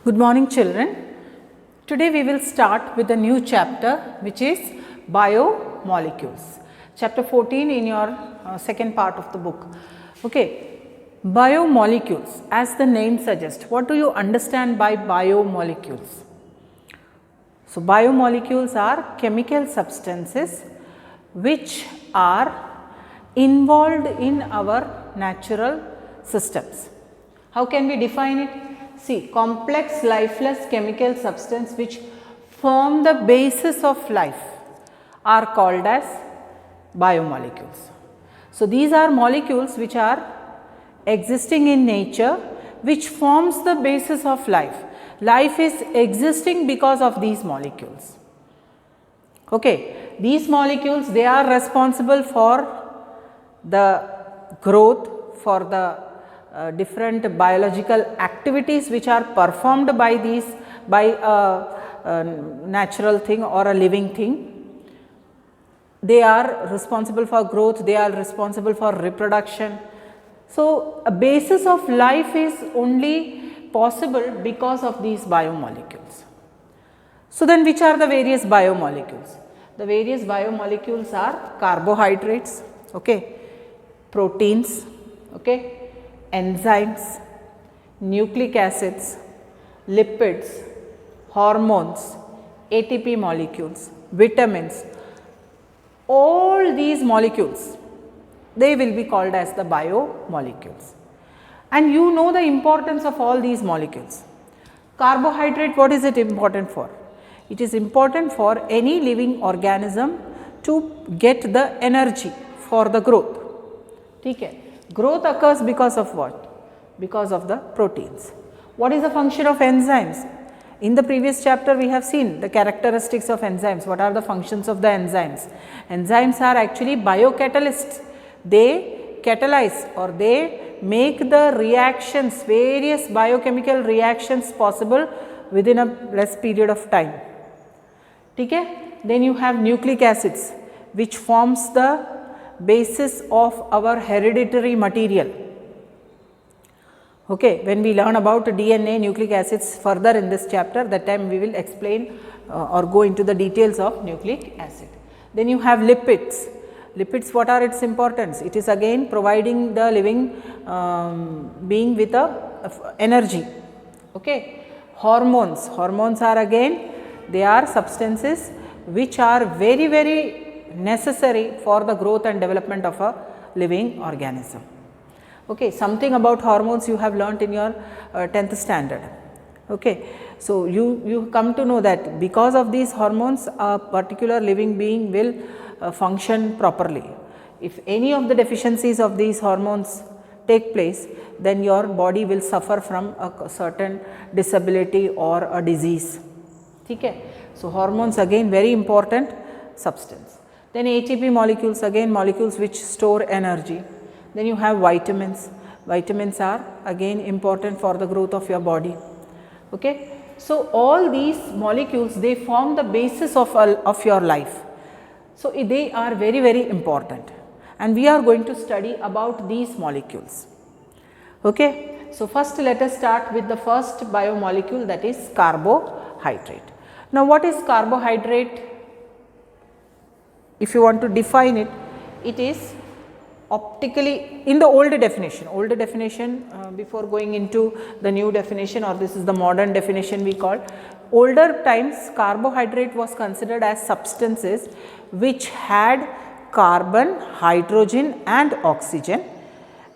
Good morning children. Today we will start with a new chapter which is biomolecules. Chapter 14 in your second part of the book. Okay, biomolecules, as the name suggests, what do you understand by biomolecules? So biomolecules are chemical substances which are involved in our natural systems. How can we define it? See, complex lifeless chemical substance which form the basis of life are called as biomolecules. So these are molecules which are existing in nature, which forms the basis of life. Life is existing because of these molecules. Okay, these molecules, they are responsible for the growth, for the different biological activities which are performed by a natural thing or a living thing. They are responsible for growth, they are responsible for reproduction. So a basis of life is only possible because of these biomolecules. So then which are the various biomolecules? The various biomolecules are carbohydrates, okay, proteins, okay, enzymes, nucleic acids, lipids, hormones, ATP molecules, vitamins. All these molecules, they will be called as the biomolecules. And you know the importance of all these molecules. Carbohydrate, what is it important for? It is important for any living organism to get the energy for the growth. Okay. Growth occurs because of what? Because of the proteins. What is the function of enzymes? In the previous chapter we have seen the characteristics of enzymes. What are the functions of the enzymes? Enzymes are actually biocatalysts. They catalyze or they make the reactions, various biochemical reactions possible within a less period of time. Okay? Then you have nucleic acids which forms the basis of our hereditary material. Okay, when we learn about DNA, nucleic acids further in this chapter, that time we will explain or go into the details of nucleic acid. Then you have lipids. Lipids, what are its importance? It is again providing the living being with energy. Okay. Hormones. Hormones are again, they are substances which are very necessary for the growth and development of a living organism. Okay, something about hormones you have learnt in your 10th standard. Okay, so you come to know that because of these hormones a particular living being will function properly. If any of the deficiencies of these hormones take place, then your body will suffer from a certain disability or a disease. Okay, so hormones again very important substance. Then ATP molecules, again molecules which store energy. Then you have vitamins. Vitamins are again important for the growth of your body. Okay. So all these molecules, they form the basis of your life. So they are very important, and we are going to study about these molecules. Okay. So first let us start with the first biomolecule, that is carbohydrate. Now what is carbohydrate? If you want to define it, it is optically in the old definition before going into the new definition, or this is the modern definition we call. Older times carbohydrate was considered as substances which had carbon, hydrogen and oxygen,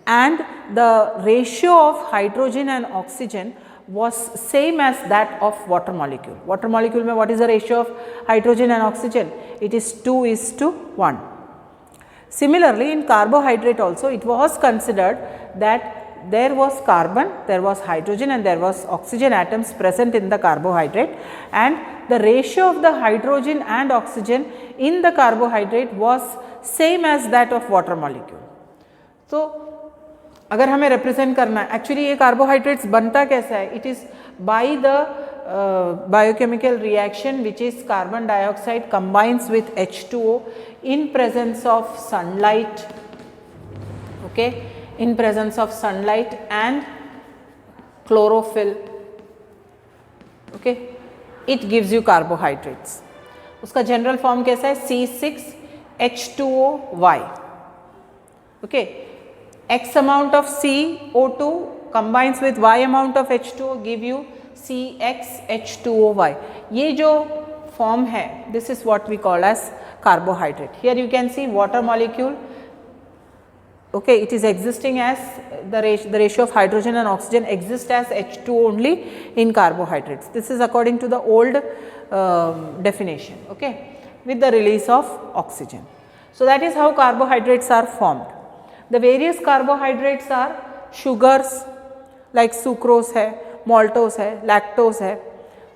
and the ratio of hydrogen and oxygen was same as that of water molecule. Water molecule mein what is the ratio of hydrogen and oxygen? It is 2:1. Similarly, in carbohydrate also it was considered that there was carbon, there was hydrogen and there was oxygen atoms present in the carbohydrate, and the ratio of the hydrogen and oxygen in the carbohydrate was same as that of water molecule. So अगर हमें represent करना है, actually ये carbohydrates बनता कैसा है? It is by the biochemical reaction which is carbon dioxide combines with H2O in presence of sunlight, okay, in presence of sunlight and chlorophyll, okay, it gives you carbohydrates. उसका general form कैसा है? C6H2OY। Okay, X amount of CO2 combines with Y amount of H2O give you CXH2OY। ये जो form है, this is what we call as carbohydrate. Here you can see water molecule. Okay, it is existing as the ratio of hydrogen and oxygen exists as H2 only in carbohydrates. This is according to the old definition, okay, with the release of oxygen. So that is how carbohydrates are formed. The various carbohydrates are sugars like sucrose है, maltose है, lactose है,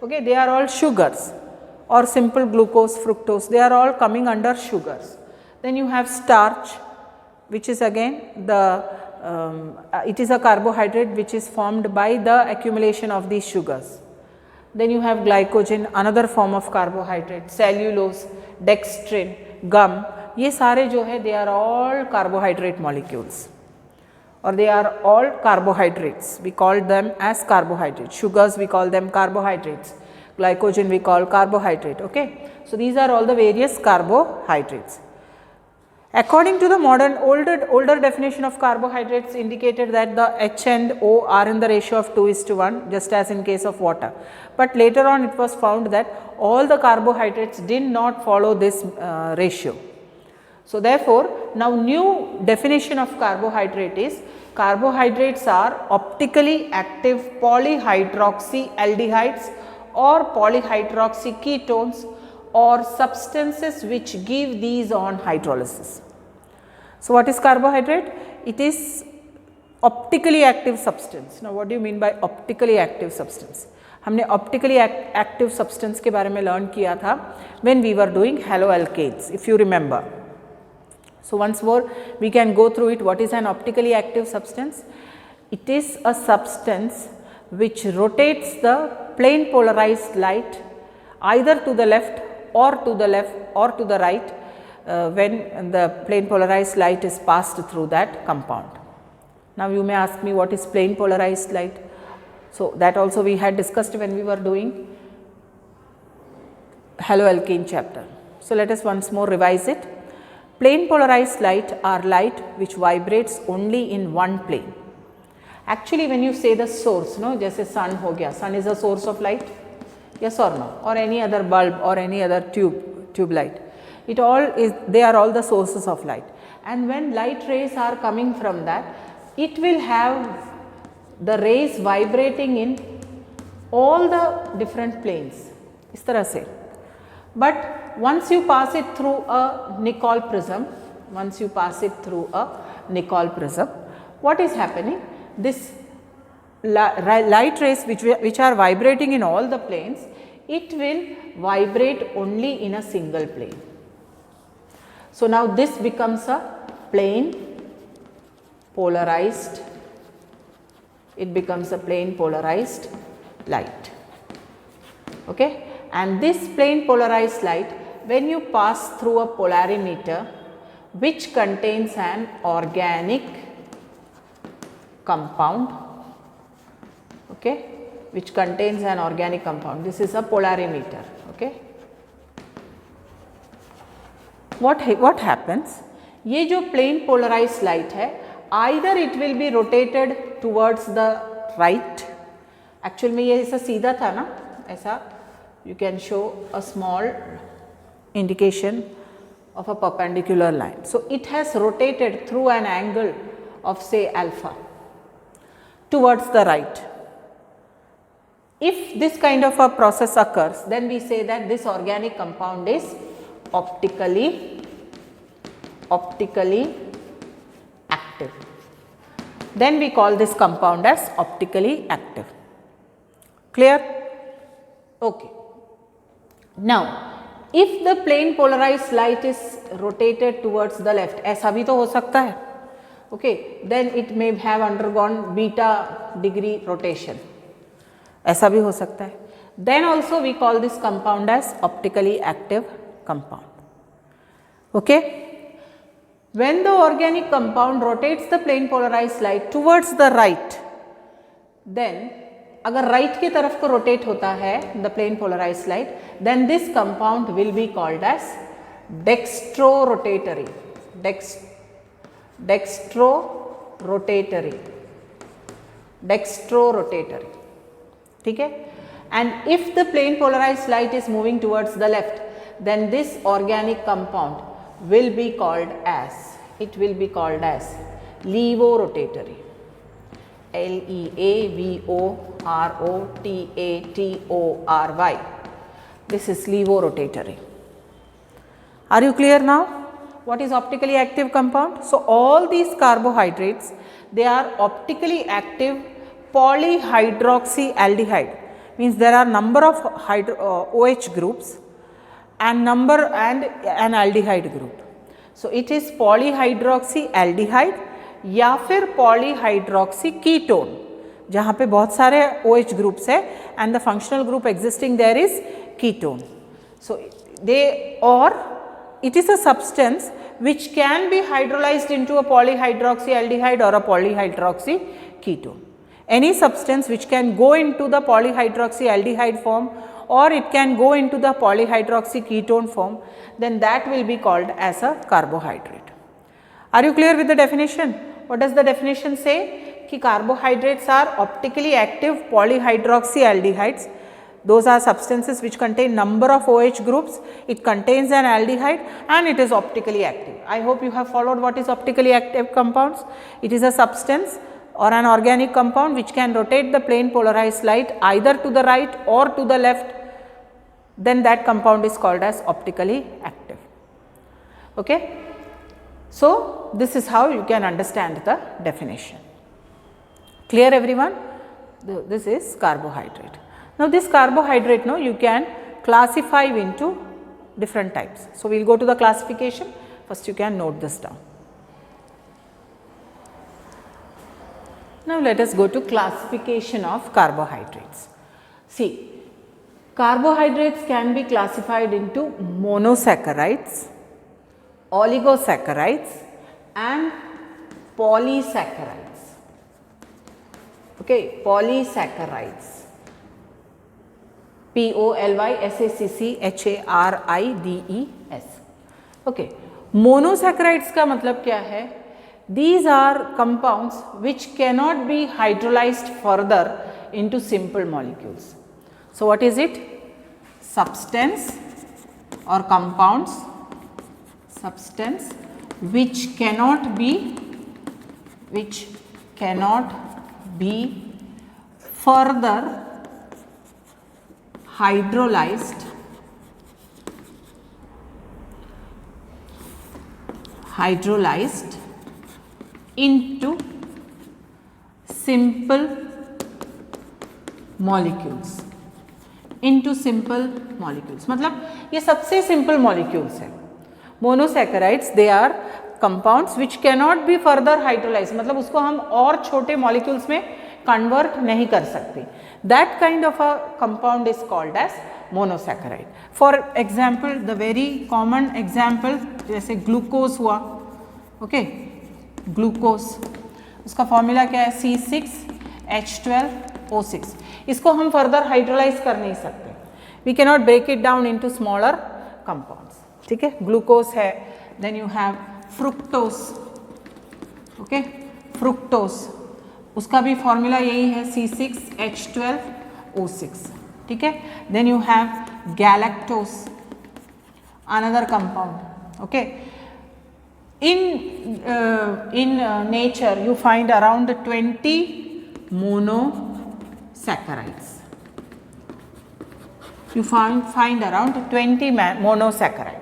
okay, they are all sugars, or simple glucose, fructose, they are all coming under sugars. Then you have starch, which is again the it is a carbohydrate which is formed by the accumulation of these sugars. Then you have glycogen, another form of carbohydrate, cellulose, dextrin, gum, ये सारे जो है they are all carbohydrate molecules, or they are all carbohydrates. We call them as carbohydrates. Sugars we call them carbohydrates. Glycogen we call carbohydrate. Okay, so these are all the various carbohydrates. According to the modern older definition of carbohydrates indicated that the H and O are in the ratio of 2:1, just as in case of water. But later on it was found that all the carbohydrates did not follow this ratio. So therefore, now new definition of carbohydrate is carbohydrates are optically active polyhydroxyaldehydes or polyhydroxy ketones or substances which give these on hydrolysis. So what is carbohydrate? It is optically active substance. Now what do you mean by optically active substance? हमने optically active substance के बारे में learn किया था when we were doing haloalkanes, if you remember. So once more we can go through it. What is an optically active substance? It is a substance which rotates the plane polarized light either to the left or to the right when the plane polarized light is passed through that compound. Now you may ask me, what is plane polarized light? So that also we had discussed when we were doing haloalkane chapter. So let us once more revise it. Plane polarized light are light which vibrates only in one plane. Actually when you say the source, no, जैसे sun हो गया, sun is a source of light, yes or no, or any other bulb or any other tube light, it all is, they are all the sources of light, and when light rays are coming from that, it will have the rays vibrating in all the different planes, इस तरह से. But once you pass it through a Nicol prism, what is happening? This light rays which are vibrating in all the planes, it will vibrate only in a single plane. So now this becomes a plane polarized, light. Okay, and this plane polarized light, when you pass through a polarimeter which contains an organic compound, okay, this is a polarimeter. Okay, what happens? ये जो plane polarized light है, either it will be rotated towards the right. Actually में ये ऐसा सीधा था ना, ऐसा, you can show a small indication of a perpendicular line. So it has rotated through an angle of say alpha towards the right. If this kind of a process occurs, then we say that this organic compound is optically active. Then we call this compound as optically active. Clear? Okay. Now, if the plane polarized light is rotated towards the left, ऐसा भी तो हो सकता है, okay, then it may have undergone beta degree rotation, ऐसा भी हो सकता है. Then also we call this compound as optically active compound. Okay. When the organic compound rotates the plane polarized light towards the right, then अगर right की तरफ को rotate होता है the plane polarised light, then this compound will be called as dextrorotatory, dextrorotatory, dextrorotatory, ठीक है. And if the plane polarized light is moving towards the left, then this organic compound will be called as, it will be called as levorotatory, Levorotatory. This is levorotatory. Are you clear now? What is optically active compound? So all these carbohydrates, they are optically active polyhydroxyaldehyde. Means there are number of OH groups and an aldehyde group. So it is polyhydroxyaldehyde या फिर polyhydroxyketone, जहाँ पे बहुत सारे OH groups है and the functional group existing there is ketone. So they, or it is a substance which can be hydrolyzed into a polyhydroxyaldehyde or a polyhydroxyketone. Any substance which can go into the polyhydroxyaldehyde form or it can go into the polyhydroxyketone form, then that will be called as a carbohydrate. Are you clear with the definition? What does the definition say? कि carbohydrates are optically active polyhydroxyaldehydes. Those are substances which contain number of OH groups, it contains an aldehyde and it is optically active. I hope you have followed what is optically active compounds. It is a substance or an organic compound which can rotate the plane polarized light either to the right or to the left, then that compound is called as optically active. Okay? So this is how you can understand the definition. Clear everyone? This is carbohydrate. Now this carbohydrate, no, you can classify into different types. So we will go to the classification. First you can note this down. Now let us go to classification of carbohydrates. See, carbohydrates can be classified into monosaccharides, oligosaccharides and polysaccharides. Okay, polysaccharides. polysaccharides. Okay, monosaccharides का मतलब क्या है? These are compounds which cannot be hydrolyzed further into simple molecules. So what is it? Substance or compounds, substance which cannot be further hydrolyzed into simple molecules, मतलब ये सबसे simple molecules है. Monosaccharides, they are compounds which cannot be further hydrolyzed, मतलब उसको हम और छोटे molecules में convert नहीं कर सकते. That kind of a compound is called as monosaccharide. For example, the very common example जैसे glucose हुआ, okay, glucose, उसका formula क्या है? C6H12O6. इसको हम further hydrolyze कर नहीं सकते. We cannot break it down into smaller compounds. ठीक है, glucose है. Then you have fructose, okay, fructose, उसका भी फॉर्मूला यही है C6H12O6. ठीक है. Then you have galactose, another compound. Okay. In nature you find around 20 monosaccharides. You find around 20 monosaccharides.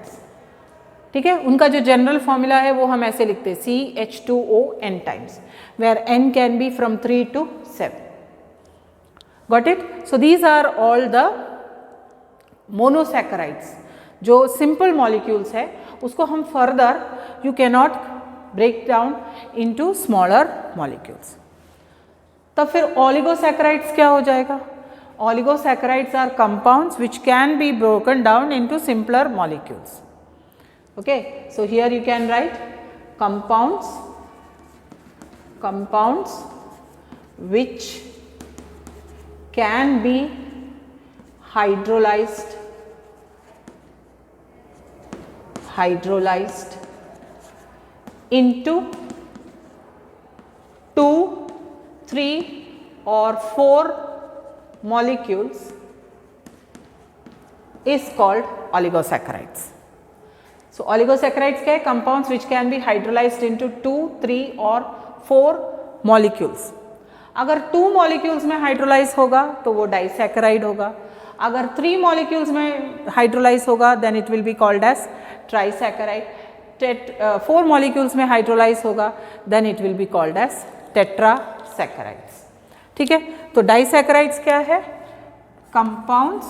ठीक है. उनका जो जनरल फॉर्मूला है वो हम ऐसे लिखते हैं CH2O n times, where n can be from 3 to 7. Got it? So these are all the monosaccharides. जो simple molecules है उसको हम further you cannot break down into smaller molecules. तब फिर oligosaccharides क्या हो जाएगा? Oligosaccharides are compounds which can be broken down into simpler molecules. Okay, so here you can write compounds which can be hydrolyzed into 2, 3 or 4 molecules is called oligosaccharides. So oligosaccharides क्या है? Compounds which can be hydrolyzed into 2, 3 or 4 molecules. अगर 2 molecules में hydrolyze होगा तो वो disaccharide होगा, अगर 3 molecules में hydrolyze होगा then it will be called as trisaccharide, 4 molecules में hydrolyze होगा then it will be called as tetrasaccharides. ठीक है, तो disaccharides क्या है? compounds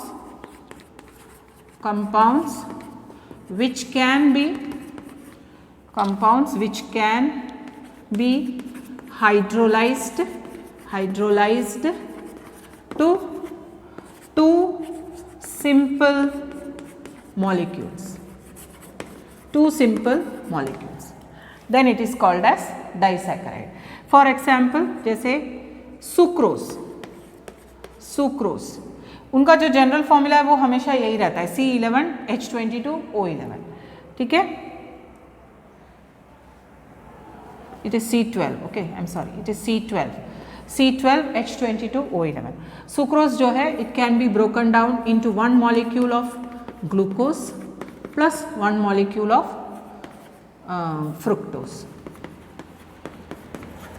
which can be hydrolyzed to 2 simple molecules, then it is called as disaccharide. For example, जैसे sucrose, उनका जो जनरल फॉर्मूला है वो हमेशा यही रहता है C11H22O11, ठीक है, it is C12, okay, I'm sorry, it is C12H22O11. Sucrose जो है it can be broken down into 1 molecule of glucose plus 1 molecule of fructose,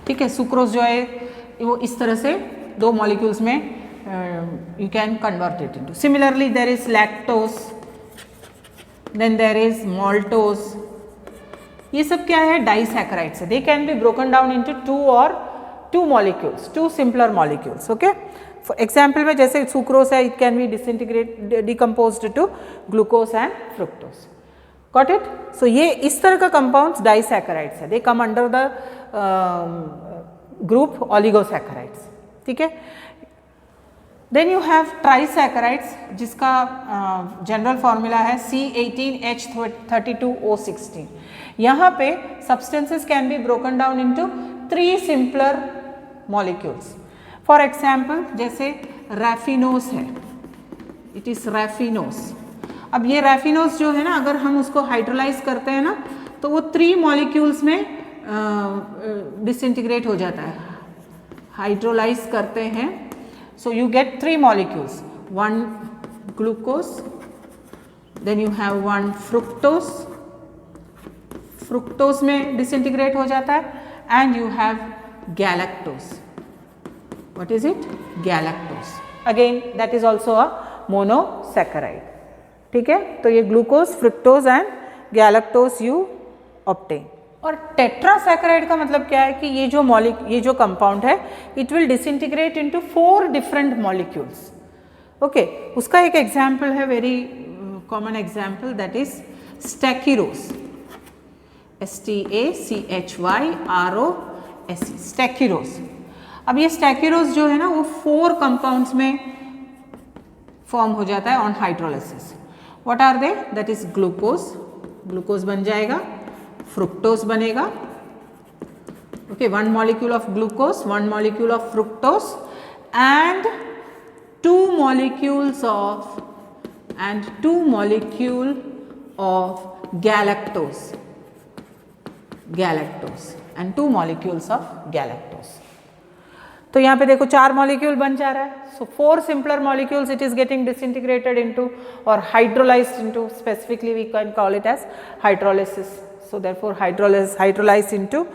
ठीक है. सुक्रोज जो है वो इस तरह से 2 molecules में you can convert it into. Similarly, there is lactose, then there is maltose. ये सब क्या है? Disaccharides है. They can be broken down into 2 molecules, 2 simpler molecules. Okay. For example में जैसे sucrose है, it can be decomposed to glucose and fructose. Got it? So ये इस तरह का compounds disaccharides है. They come under the group oligosaccharides. ठीक है. Then you have trisaccharides जिसका जनरल फॉर्मूला है C18H32O16. यहाँ पे substances can be broken down into 3 simpler molecules. For example, जैसे raffinose है, it is raffinose. अब ये raffinose जो है ना, अगर हम उसको हाइड्रोलाइज करते हैं ना तो वो 3 molecules में डिसइंटीग्रेट हो जाता है. हाइड्रोलाइज करते हैं, so you get 3 molecules, 1 glucose, then you have 1 fructose में disintegrate हो जाता है, and you have galactose. What is it? Galactose. Again that is also a monosaccharide. ठीक है, तो ये glucose, fructose and galactose you obtain. और टेट्रासैकराइड का मतलब क्या है कि ये जो कंपाउंड है it will disintegrate into 4 different molecules. Okay, उसका एक एग्जांपल है, very common example, that is स्टैकिरोज, STACHYROSE, स्टैकिरोज. अब ये स्टैकिरोज जो है ना वो 4 कंपाउंड्स में फॉर्म हो जाता है on hydrolysis. What are they? That is glucose बन जाएगा, फ्रुक्टोज बनेगा. Okay, 1 molecule of glucose, 1 molecule of fructose and 2 molecules of galactose and 2 molecules of galactose. तो यहाँ पे देखो 4 molecule बन जा रहा है. So 4 simpler molecules it is getting disintegrated into or hydrolyzed into, specifically we can call it as hydrolysis. So therefore hydrolyzed into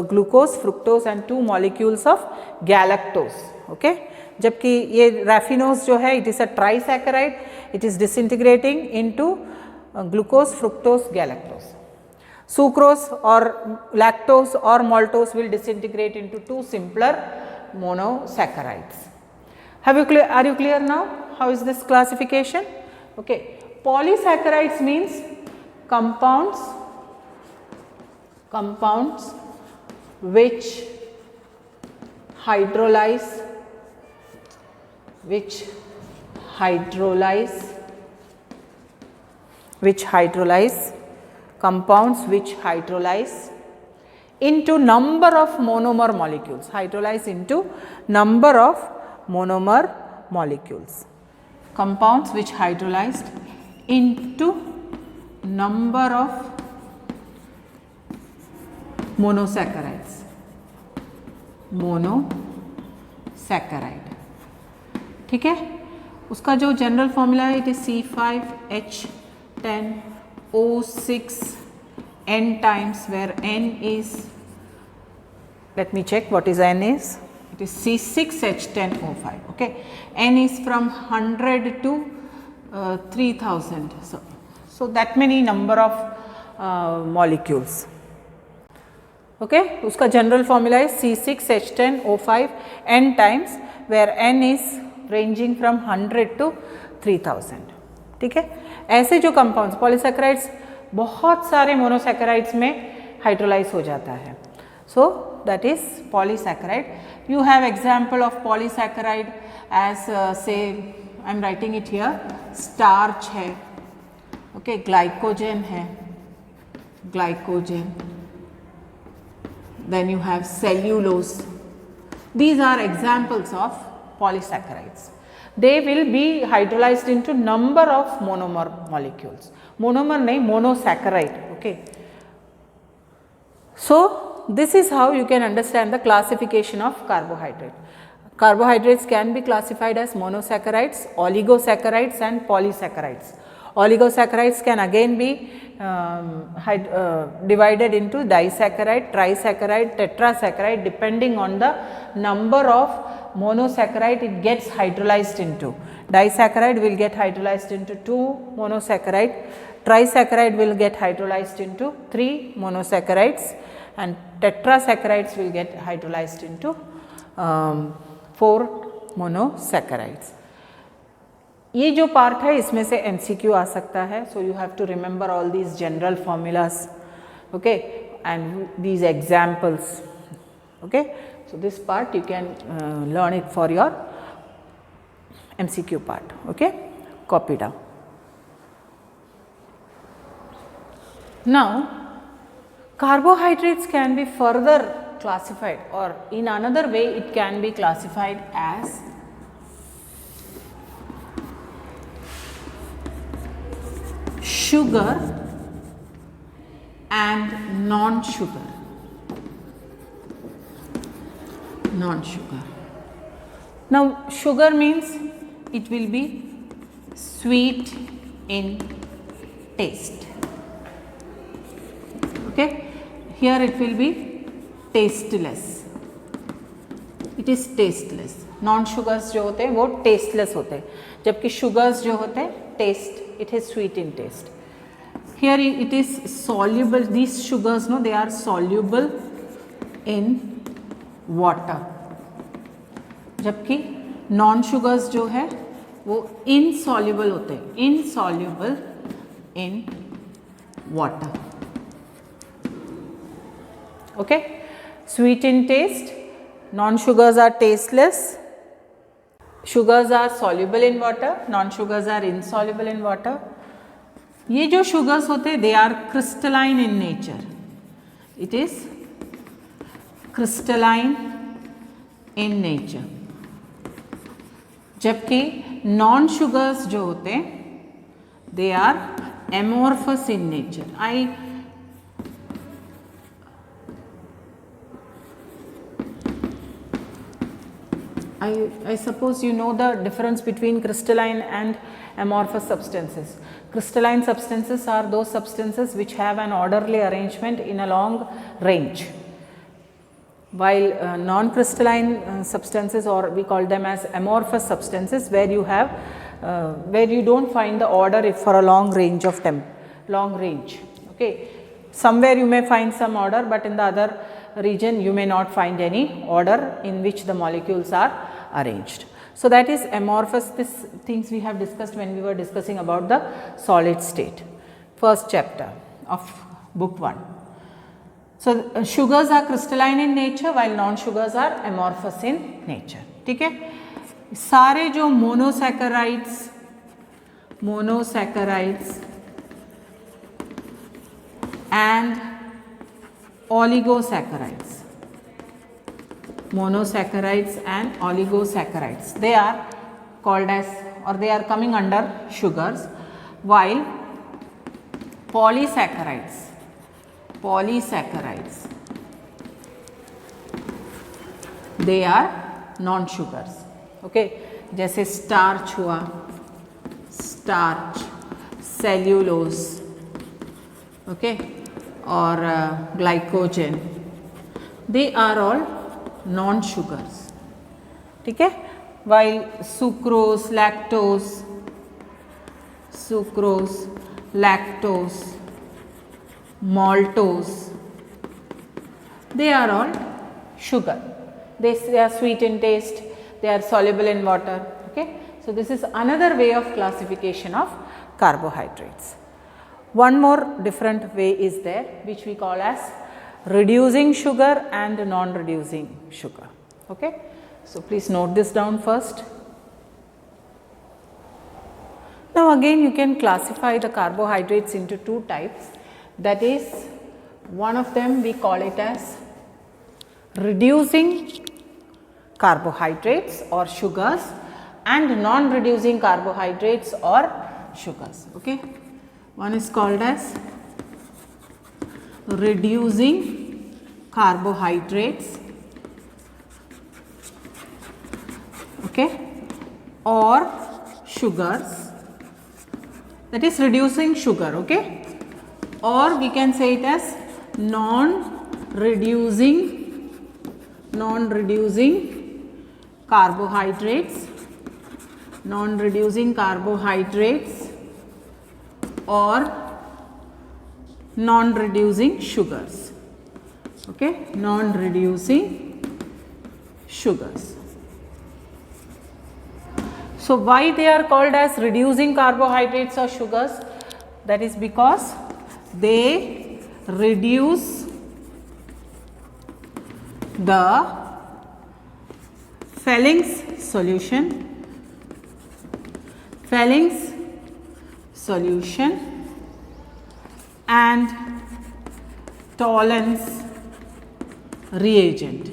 glucose, fructose and 2 molecules of galactose. Okay, जबकि ये raffinose जो है it is a trisaccharide, it is disintegrating into glucose, fructose, galactose. Sucrose or lactose or maltose will disintegrate into 2 simpler monosaccharides. Are you clear now? How is this classification? Okay, polysaccharides means compounds which hydrolyze compounds which hydrolyze into number of monomer molecules, hydrolyze into number of monomer molecules. Compounds which hydrolyzed into number of monosaccharides. Monosaccharide, ठीक है. उसका जो general formula है, it is C5H10O6 n times, where n is, let me check what is n is, it is C6H10O5. okay, n is from 100 to 3000, so that many number of molecules. okay, उसका general formula है C6H10O5 n times, where n is ranging from 100 to 3000. ठीक है. ऐसे जो compounds polysaccharides बहुत सारे monosaccharides में hydrolyse हो जाता है. So that is polysaccharide. You have example of polysaccharide as say, I am writing it here, starch है, ओके, ग्लाइकोजन है, glycogen, then you have cellulose. These are examples of polysaccharides. They will be hydrolyzed into number of monomer molecules. Monomer nahi, monosaccharide. Okay. So this is how you can understand the classification of carbohydrate. Carbohydrates can be classified as monosaccharides, oligosaccharides and polysaccharides. Oligosaccharides can again be divided into disaccharide, trisaccharide, tetrasaccharide, depending on the number of monosaccharide it gets hydrolyzed into. Disaccharide will get hydrolyzed into 2 monosaccharide, trisaccharide will get hydrolyzed into 3 monosaccharides, and tetrasaccharides will get hydrolyzed into 4 monosaccharides. ये जो part है इसमें से MCQ आ सकता है. So you have to remember all these general formulas, okay, and these examples. Okay, so this part you can learn it for your MCQ part. Okay, copy down. Now carbohydrates can be further classified, or in another way it can be classified as sugar and non-sugar. Non-sugar. Now sugar means it will be sweet in taste. Okay, here it will be tasteless. It is tasteless. Non-sugars जो होते हैं वो tasteless होते हैं, जबकि sugars जो होते हैं taste, it is sweet in taste. Here it is soluble. These sugars, no, they are soluble in water, जबकि non sugars जो है वो insoluble होते हैं, insoluble in water. Okay, sweet in taste, non sugars are tasteless, sugars are soluble in water, non sugars are insoluble in water. ये जो sugars होते हैं, they are crystalline in nature. It is crystalline in nature. जबकि non sugars जो होते हैं, they are amorphous in nature. I suppose you know the difference between crystalline and amorphous substances. Crystalline substances are those substances which have an orderly arrangement in a long range, while non-crystalline substances, or we call them as amorphous substances, where you have where you don't find the order for a long range of long range. Okay, somewhere you may find some order, but in the other region you may not find any order in which the molecules are arranged. So that is amorphous. These things we have discussed when we were discussing about the solid state, first chapter of book 1. So sugars are crystalline in nature, while non-sugars are amorphous in nature. ठीक है, सारे जो monosaccharides and oligosaccharides, monosaccharides and oligosaccharides. They are called as, or they are coming under sugars, while polysaccharides they are non sugars. Okay, जैसे starch हुआ, starch, cellulose, okay, और glycogen, they are all non sugars. ठीक है, while sucrose, lactose, maltose, they are all sugar. They are sweet in taste, they are soluble in water. Okay, so this is another way of classification of carbohydrates. One more different way is there, which we call as reducing sugar and non-reducing sugar. Okay, so please note this down first. Now again you can classify the carbohydrates into two types, that is, one of them we call it as reducing carbohydrates or sugars and non-reducing carbohydrates or sugars. Okay, one is called as reducing carbohydrates, okay, or sugars, that is reducing sugar. Okay, or we can say it as non-reducing carbohydrates, or non-reducing sugars. Okay, non-reducing sugars. So why they are called as reducing carbohydrates or sugars? That is because they reduce the Fehling solution and Tollens reagent.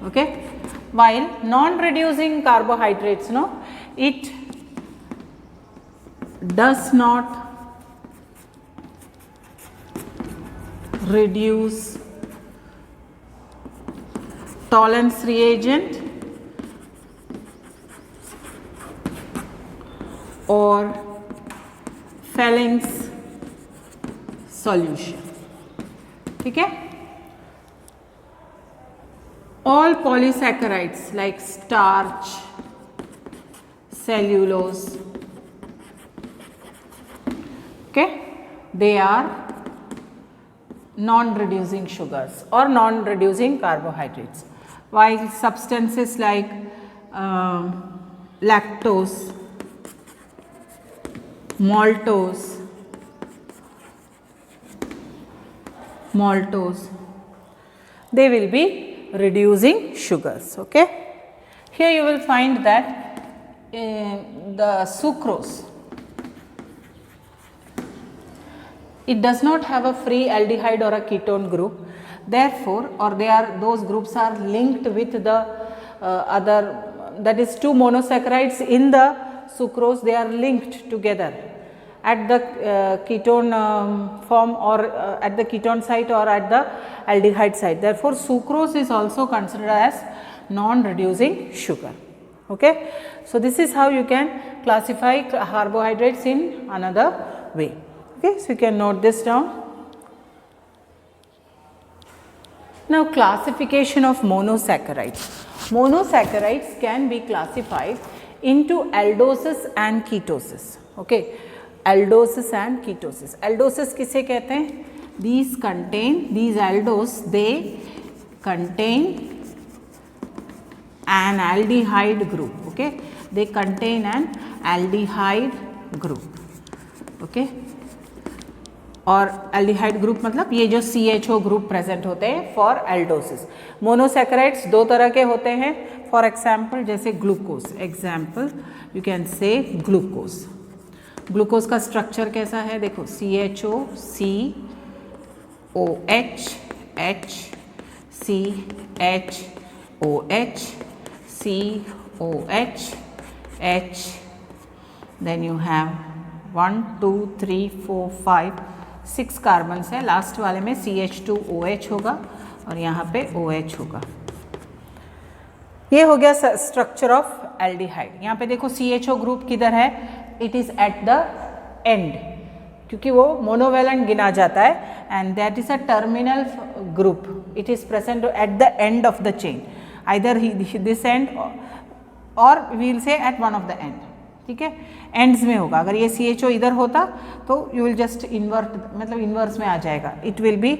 Okay, while non-reducing carbohydrates, no, it does not reduce Tollens reagent or Fehling's solution. ठीक है, all polysaccharides like starch, cellulose, okay, they are non-reducing sugars or non-reducing carbohydrates, while substances like lactose, maltose, they will be reducing sugars. Okay, here you will find that the sucrose, it does not have a free aldehyde or a ketone group, therefore, or those groups are linked with the other, that is two monosaccharides in the sucrose, they are linked together at the ketone form, or at the ketone site or at the aldehyde site. Therefore, sucrose is also considered as non-reducing sugar. Okay, so this is how you can classify carbohydrates in another way. Okay, so you can note this down. Now, classification of monosaccharides. Monosaccharides can be classified into aldoses and ketosis. Okay, aldoses and ketosis. Aldoses किसे कहते हैं? These aldose, they contain an aldehyde group. Okay, they contain an aldehyde group. Okay, और aldehyde group मतलब ये जो CHO group present होते हैं for aldoses. Monosaccharides दो तरह के होते हैं, for example जैसे glucose, example you can say glucose. Glucose का स्ट्रक्चर कैसा है? देखो CHO, COH, H, CHOH, COH, H, then you have 1 2 3 4 5 6 carbons है, लास्ट वाले में CH2OH होगा और यहाँ पे OH होगा। ये हो गया स्ट्रक्चर ऑफ एल्डिहाइड। यहाँ पे देखो CHO ग्रुप किधर है, it is at the end, क्योंकि वो मोनोवेलेंट गिना जाता है and that is a terminal group, it is present at the end of the chain, either this end or we will say at one of the end, ठीक है, ends में होगा। अगर ये CHO इधर होता तो यू विल जस्ट इन्वर्ट, मतलब इन्वर्स में आ जाएगा, it will be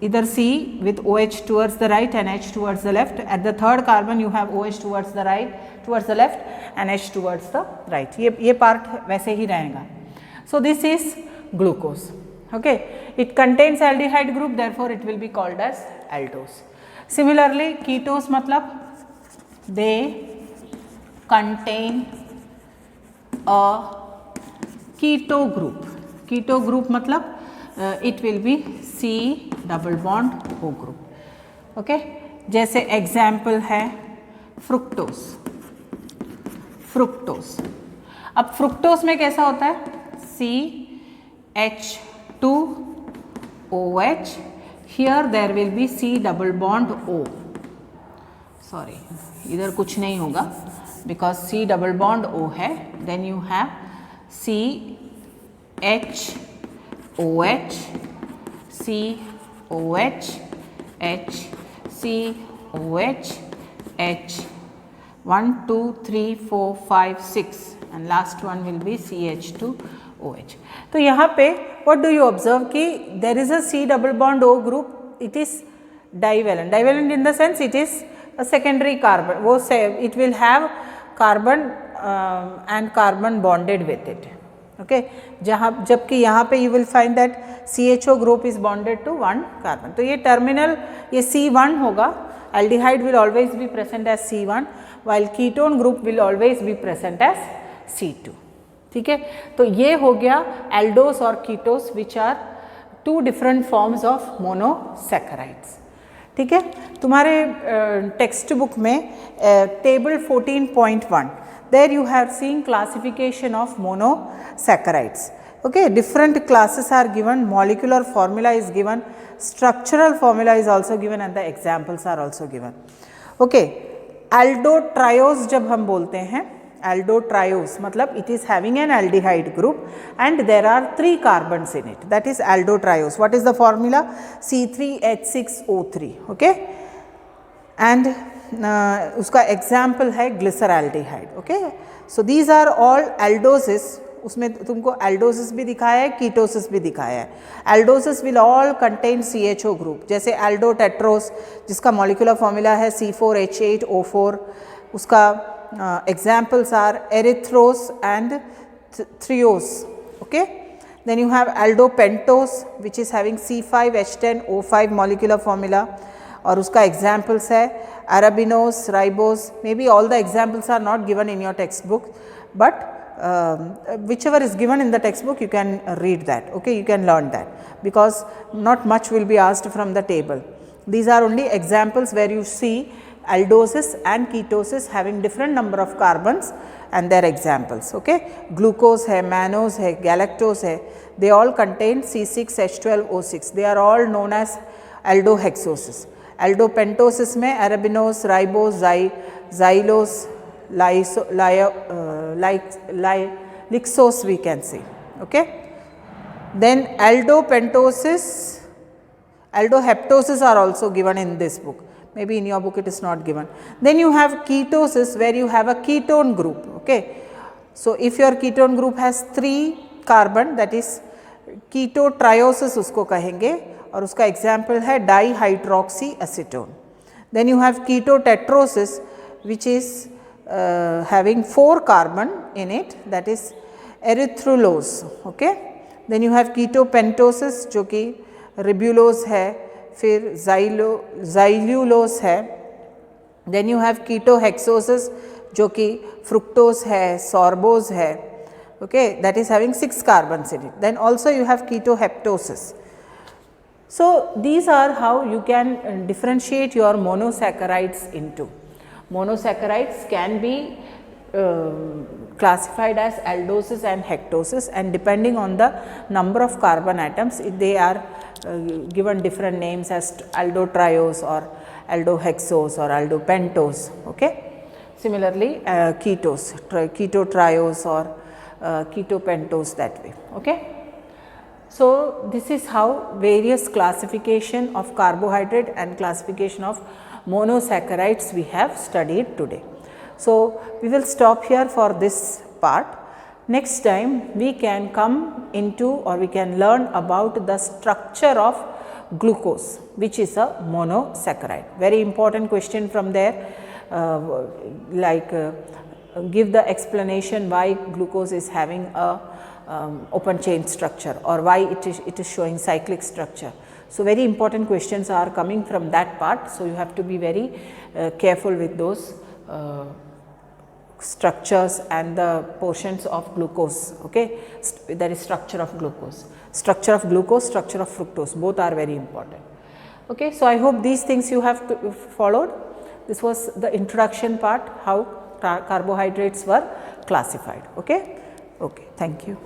either C with OH towards the right and H towards the left. At the third carbon you have OH towards the right, towards the left and H towards the right. ये part वैसे ही रहेगा. So this is glucose. Okay, it contains aldehyde group, therefore it will be called as aldose. Similarly, ketose मतलब they contain a keto group. Keto group मतलब it will be C double bond O group. Okay, जैसे example है fructose. Fructose, अब fructose में कैसा होता है, CH2OH, here there will be C double bond O. Sorry, इधर कुछ नहीं होगा because C double bond O है. Then you have CHOH, COH, H, COH, H, 1 2 3 4 5 6 and last one will be CH2OH. तो यहाँ पे what do you observe कि there is a C double bond O group, it is divalent. Divalent in the sense it is a secondary carbon, वो it will have carbon and carbon bonded with it. Okay, जबकि यहाँ पे you will find that CHO group is bonded to one carbon. तो ये terminal, ये C1 होगा, aldehyde will always be present as C1 while ketone group will always be present as C2. ठीक है, तो ये हो गया aldose और ketose which are two different forms of monosaccharides. ठीक है, तुम्हारे टेक्स्ट बुक में table 14.1 there you have seen classification of monosaccharides. Okay, different classes are given, molecular formula is given, structural formula is also given and the examples are also given. Okay, aldotriose जब हम बोलते हैं, aldotriose मतलब it is having an aldehyde group and there are 3 carbons in it, that is aldotriose. What is the formula? C3H6O3. Okay, and उसका example है glyceraldehyde. Okay, so these are all aldoses. उसमें तुमको aldoses भी दिखाया है, ketosis भी दिखाया है. Aldoses will all contain CHO group, जैसे एल्डोटेट्रोस जिसका मॉलिक्यूलर फॉर्मूला है C4H8O4. उसका examples are erythrose and threose. Okay, then you have aldopentose which is having C5H10O5 molecular formula और उसका एग्जाम्पल्स है arabinose, ribose. Maybe all the examples are not given in your textbook, but whichever is given in the textbook you can read that. Okay, you can learn that because not much will be asked from the table. These are only examples where you see aldosis and ketosis having different number of carbons and their examples. Okay, glucose है, mannose है, galactose है, they all contain C6H12O6. They are all known as aldohexoses. Aldopentoses में arabinose, ribose, xylose, lyxose we can see. Okay, then aldopentoses, aldoheptosis are also given in this book, maybe in your book it is not given. Then you have ketosis where you have a ketone group. Okay, so if your ketone group has 3 carbon, that is ketotriosis उसको कहेंगे और उसका example है dihydroxy acetone. Then you have ketotetroses which is having 4 carbon in it, that is erythrulose. Okay, then you have ketopentoses जो कि रिब्यूलोज है, फिर जाइल्यूलोज है. देन यू हैव कीटोहेक्सोसिस जो कि फ्रुक्टोज है, सॉर्बोज है. Okay, that is having 6 carbons in it. Then also you have ketoheptoses. So, these are how you can differentiate your monosaccharides into. Monosaccharides can be classified as aldoses and hectoses, and depending on the number of carbon atoms, they are given different names as aldotriose or aldohexose or aldopentose. Okay. Similarly, ketotriose or ketopentose, that way. Okay. So, this is how various classification of carbohydrate and classification of monosaccharides we have studied today. So, we will stop here for this part. Next time we can come into, or we can learn about the structure of glucose, which is a monosaccharide. Very important question from there, give the explanation why glucose is having a open chain structure, or why it is showing cyclic structure. So, very important questions are coming from that part. So, you have to be very careful with those structures and the portions of glucose. Okay. That is structure of glucose, structure of fructose, both are very important. Okay. So, I hope these things you have followed. This was the introduction part, how carbohydrates were classified. Okay. Okay. Thank you.